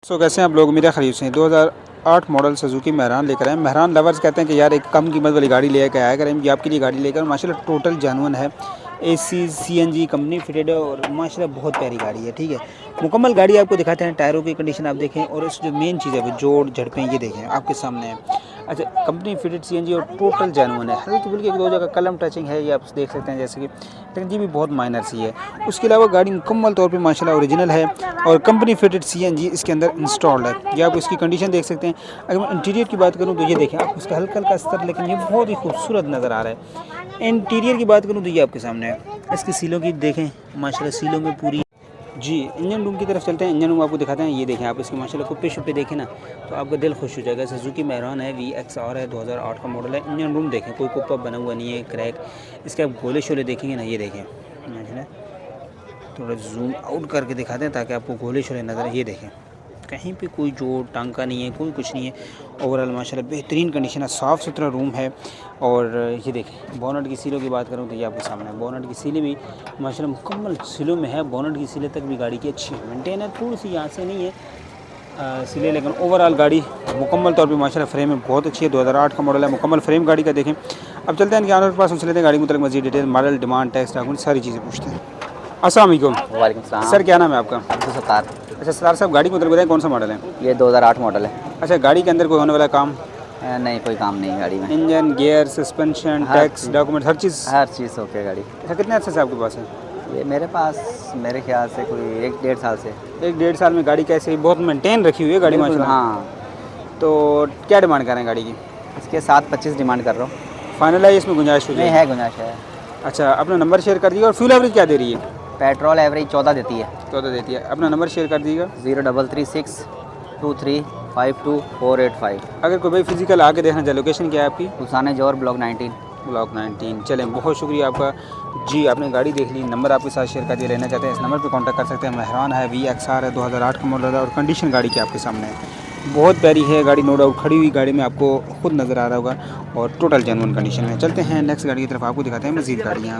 सो कैसे हैं आप लोग? मेरा खरीद से 2008 मॉडल सुजुकी मेहरान लेकर आए। मेहरान लवर्स कहते हैं कि यार एक कम कीमत वाली गाड़ी लेकर आया करें। ये आपके लिए गाड़ी लेकर माशाल्लाह टोटल जेन्युइन है। एसी सीएनजी कंपनी फिटेड है और माशाल्लाह बहुत प्यारी गाड़ी है। ठीक है, मुकम्मल गाड़ी आपको दिखाते हैं। टायरों की कंडीशन आप देखें और इस जो मेन चीज़ है वो जोड़ झड़पें ये देखें आपके सामने है। अच्छा, कंपनी फिटेड सीएनजी और टोटल जेन्युइन है। हल्की फुल्की एक दो जगह कलम टचिंग है, ये आप देख सकते हैं जैसे कि, लेकिन ये भी बहुत माइनर सी है। उसके अलावा गाड़ी मुकम्मल तौर पे माशाल्लाह ओरिजिनल है और कंपनी फिटेड सीएनजी इसके अंदर इंस्टॉल्ड है। ये आप इसकी कंडीशन देख सकते हैं। अगर मैं इंटीरियर की बात करूं तो ये देखें आप, उसका हल्का हल्का अस्तर, लेकिन ये बहुत ही खूबसूरत नज़र आ रहा है। इंटीरियर की बात करूं तो ये आपके सामने है। इसकी सीलों की देखें माशाल्लाह, सीलों में पूरी जी। इंजन रूम की तरफ चलते हैं, इंजन रूम आपको दिखाते हैं। ये देखें आप, इसकी माशाल्लाह कुप्पे शुप्पे देखें ना तो आपका दिल खुश हो जाएगा। सुजुकी मेहरान है, VXR है, 2008 का मॉडल है। इंजन रूम देखें, कोई कुप्पा बना हुआ नहीं है, क्रैक। इसके आप गोले शोले देखेंगे ना, ये देखें माशाल्लाह, थोड़ा जूम आउट करके दिखाते हैं ताकि आपको गोले शोले नज़र। ये देखें कहीं पे कोई जोड़ टांका नहीं है, कोई कुछ नहीं है। ओवरऑल माशाल्लाह बेहतरीन कंडीशन है, साफ़ सुथरा रूम है। और ये देखें बोनट की सीलों की बात करूँ तो ये आपके सामने है। बोनट की सीलें भी माशाल्लाह मुकम्मल सीलों में है। बोनट की सीलें तक भी गाड़ी की अच्छी है, मेंटेन है। थोड़ी सी यहाँ से नहीं है सीलें, लेकिन ओवरऑल गाड़ी मुकम्मल तौर पर माशाल्लाह फ्रेम में बहुत अच्छी है। 2008 का मॉडल है, मुकम्मल फ्रेम गाड़ी का देखें। अब चलते हैं इनके ऑनर के पास, उनसे लेते हैं गाड़ी मुतल्लिक़ मज़ीद detail, model, demand, tax, document सारी चीज़ें पूछते हैं। अस्सलाम वालेकुम। वालेकुम सलाम। सर क्या नाम है आपका? सत्तार। अच्छा सर साहब, गाड़ी को मतलब बताएं कौन सा मॉडल है? ये 2008 मॉडल है। अच्छा, गाड़ी के अंदर कोई होने वाला काम? नहीं, कोई काम नहीं है गाड़ी में। Engine, gear, suspension, tax, document हर चीज़ ओके गाड़ी। अच्छा, कितने अर्से से आपके पास है? ये मेरे पास मेरे ख्याल से कोई 1-1.5 साल से। 1-1.5 साल में गाड़ी कैसे ही बहुत मेंटेन रखी हुई है गाड़ी माशाल्लाह। हाँ, तो क्या डिमांड कर रहे हैं गाड़ी की? इसके 7.25 डिमांड कर रहा हूँ। फाइनल है, इसमें गुंजाइश हो नहीं जाए? है, गुंजाइश है। अच्छा, अपना नंबर शेयर कर दीजिएगा। और फ्यूल एवरेज क्या दे रही है? पेट्रोल एवरेज 14 देती है। 14 देती है। अपना नंबर शेयर कर दीजिएगा। 0336 23 52 485। अगर कोई भाई फिजिकल आके देखना चाहे, लोकेशन क्या है आपकी? उसाने जोर ब्लॉक 19। ब्लॉक 19। चलें, बहुत शुक्रिया आपका जी। आपने गाड़ी देख ली, नंबर आपके साथ शेयर कर दिया। लेना चाहते हैं इस नंबर पे कांटेक्ट कर सकते हैं। मेहरान है, VXR है, 2008 का मॉडल है और कंडीशन गाड़ी के आपके सामने है। बहुत प्यारी है गाड़ी, नो डाउट। खड़ी हुई गाड़ी में आपको खुद नज़र आ रहा होगा और टोटल जेन्युइन कंडीशन में। चलते हैं नेक्स्ट गाड़ी की तरफ, आपको दिखाते हैं मज़ीद गाड़ियाँ।